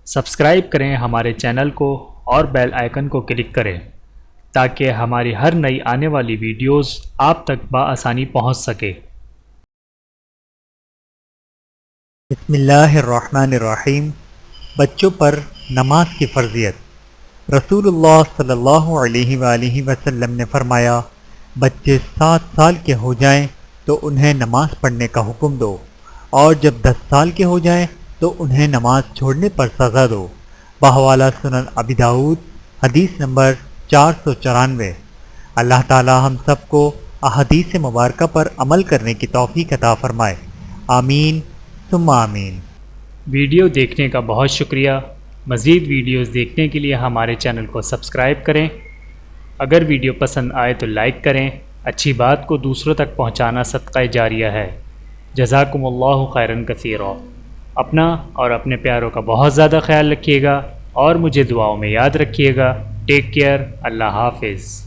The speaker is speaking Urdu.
سبسکرائب کریں ہمارے چینل کو اور بیل آئیکن کو کلک کریں تاکہ ہماری ہر نئی آنے والی ویڈیوز آپ تک بآسانی پہنچ سکے۔ بسم اللہ الرحمن الرحیم۔ بچوں پر نماز کی فرضیت۔ رسول اللہ صلی اللہ علیہ وآلہ وسلم نے فرمایا، بچے 7 سال کے ہو جائیں تو انہیں نماز پڑھنے کا حکم دو، اور جب 10 سال کے ہو جائیں تو انہیں نماز چھوڑنے پر سزا دو۔ بحوالہ سنن ابی داؤد، حدیث نمبر 494۔ اللہ تعالی ہم سب کو احادیث مبارکہ پر عمل کرنے کی توفیق عطا فرمائے، آمین ثم آمین۔ ویڈیو دیکھنے کا بہت شکریہ۔ مزید ویڈیوز دیکھنے کے لیے ہمارے چینل کو سبسکرائب کریں۔ اگر ویڈیو پسند آئے تو لائک کریں۔ اچھی بات کو دوسروں تک پہنچانا صدقہ جاریہ ہے۔ جزاکم اللہ خیرا کثیرا۔ اپنا اور اپنے پیاروں کا بہت زیادہ خیال رکھیے گا اور مجھے دعاؤں میں یاد رکھیے گا۔ Take care. اللہ حافظ۔